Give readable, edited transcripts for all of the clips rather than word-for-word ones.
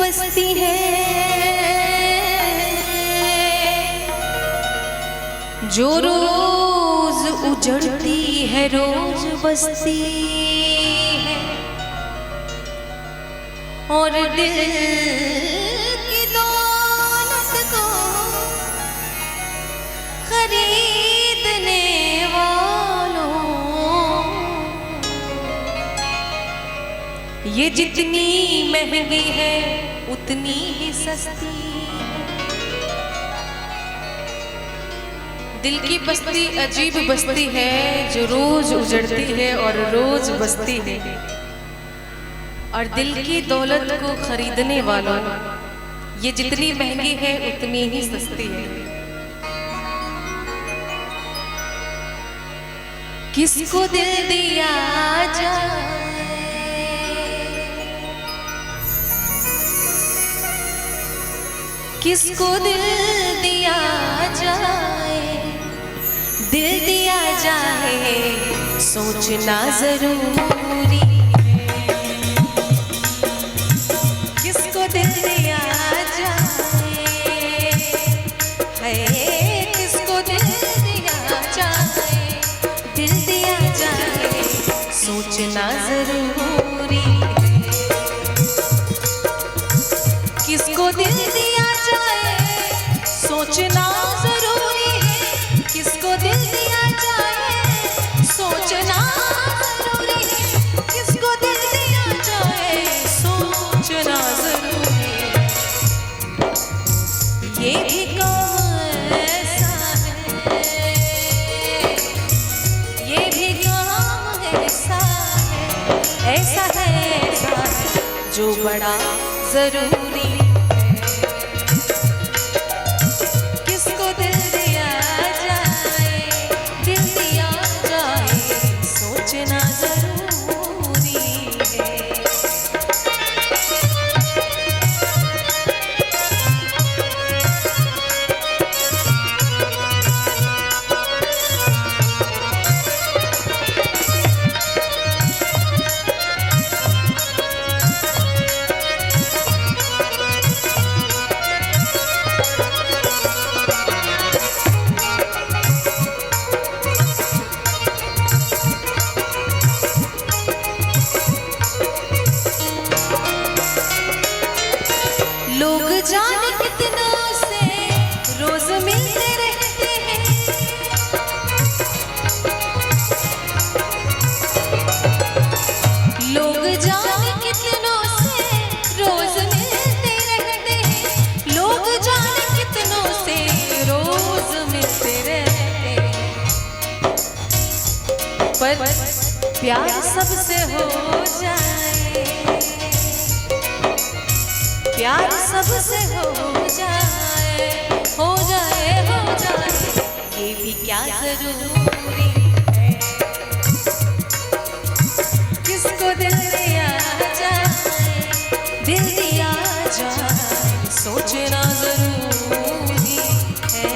बस्ती है जो रोज उजड़ती है, रोज बस्ती है और दिल की दौलत को खरीदने वालों, ये जितनी महंगी है उतनी ही सस्ती। दिल की बस्ती अजीब बस्ती है जो रोज उजड़ती है और रोज बसती है, और दिल की दौलत को खरीदने वालों, ये जितनी महंगी है उतनी ही सस्ती है। किसको दिल दिया जाए, किसको दिल दिया जाए, दिल दिया जाए सोचना जरूरी है। किसको दिल दिया जाए है, किसको दिल दिया जाए, दिल दिया जाए सोचना जरूरी है। किसको दिल दिया जाए सोचना जरूरी है, किसको दिल दिया जाए सोचना जरूरी है, किसको दिल दिया जाए सोचना जरूरी है। ये भी काम ऐसा है, ये भी काम ऐसा है, ऐसा है, ऐसा है जो बड़ा जरूरी है। किसको दिल दिया जाए, दिल दिया जाए सोचना जरूरी है। लोग जाने कितनों से रोज मिलते रहते हैं, लोग जाने कितनों से रोज मिलते रहते हैं, लोग जाने कितनों से रोज मिलते रहते हैं, पर प्यार सबसे हो जाए, प्यार सबसे हो जाए, हो जाए, हो जाए, ये भी क्या जरूरी है। किसको दिल दिया जाए, दिल दिया जाए सोचना जरूरी है।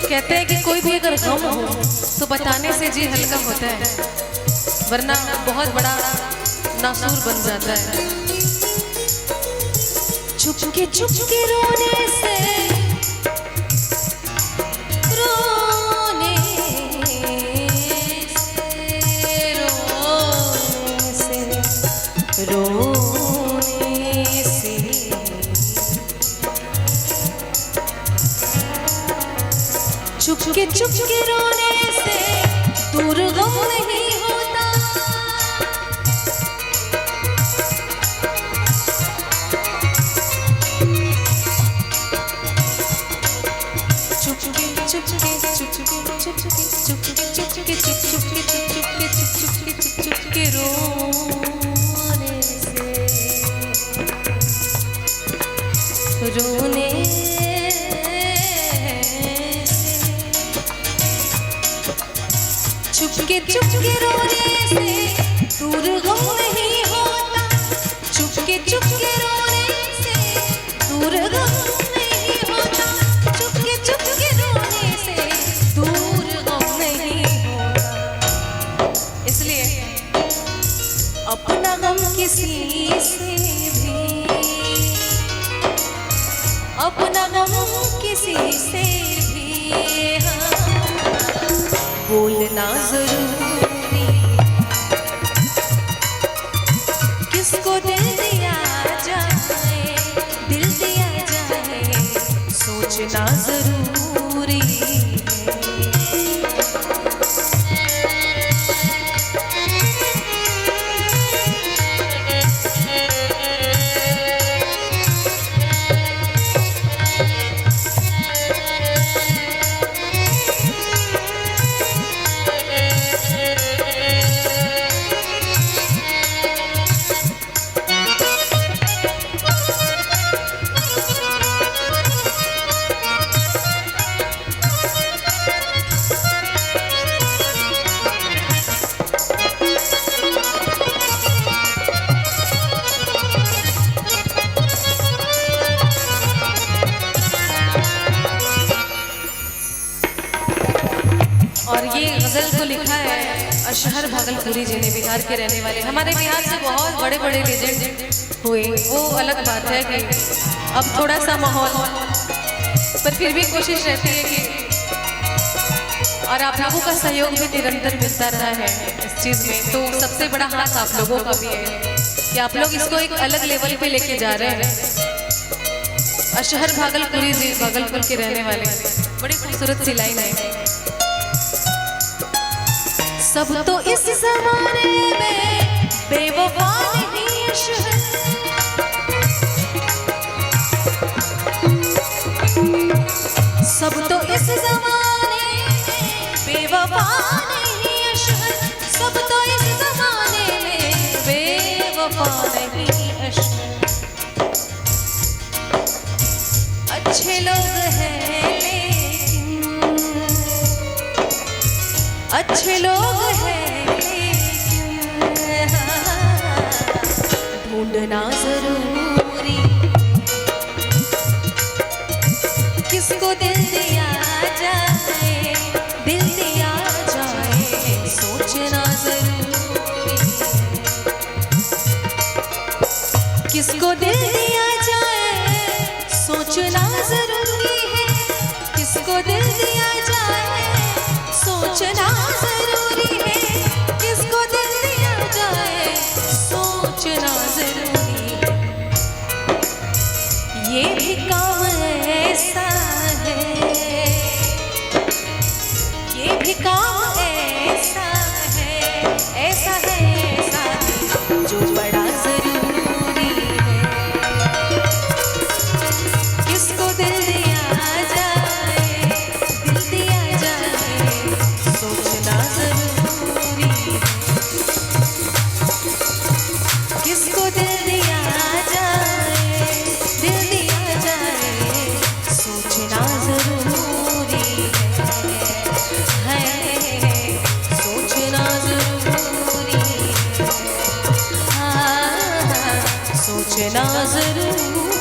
कहते हैं कि कोई भी अगर गम हो तो बताने से जी हल्का होता है, वरना बहुत बड़ा नासूर बन जाता है। चुपके चुपके रोने से, रोने से, रोने से चुपके चुपके रोने से दूर गम नहीं होता, रोने से, रोने चुपके चुपके रोने से दूर गम नहीं होता, चुपके चुपके रोने से दूर गम नहीं होता, चुपके चुपके रोने से दूर गम नहीं होता। इसलिए अपना गम किसी से भी, अपना गम किसी से भी बोलना जरूरी, किसको दिल दिया जाए, दिल दिया जाए, सोचना जरूरी है। और ये गज़ल को लिखा है अशहर भागलपुरी जी ने, बिहार के रहने वाले। हमारे बिहार से बहुत बड़े बड़े लेजेंड हुए, वो अलग बात है कि अब थोड़ा सा माहौल, पर फिर भी कोशिश रहती है कि, और आप लोगों का सहयोग भी निरंतर मिलता रहा है इस चीज़ में, तो सबसे बड़ा हाथ आप लोगों का भी है कि आप लोग इसको एक अलग लेवल पे लेके जा रहे हैं। अशहर भागलपुरी जी भागलपुर के रहने वाले, बड़ी खूबसूरत सी लाइन है। सब तो इस ज़माने में बेवफा नहीं अशहर, सब तो इस ज़माने में बेवफा नहीं अशहर, सब तो इस ज़माने में बेवफा नहीं अशहर। अच्छे लोग हैं लेकिन, अच्छे लोग हैं लेकिन ढूंढना जरूरी, किसको दिल दिया जाए, दिल दिया जाए, सोचना जरूरी, किसको दिल दिया जाए, सोचना जरूरी है, किसको दिल दिया जाए, सोचना जरूरी है, किसको दिल दिया जाए, सोचना जरूरी है। ये भी काम ऐसा है, ये भी काम ऐसा है, ऐसा है, ऐसा है, जो बड़ा जरूरी है, किसको दिल दिया जाए, दिल दिया जाए, सोचना जरूरी है, किसको दिल दिया जाए, दिल दिया जाए, सोचना जरूरी है, सोचना जरूरी है, हाँ, सोचना जरूरी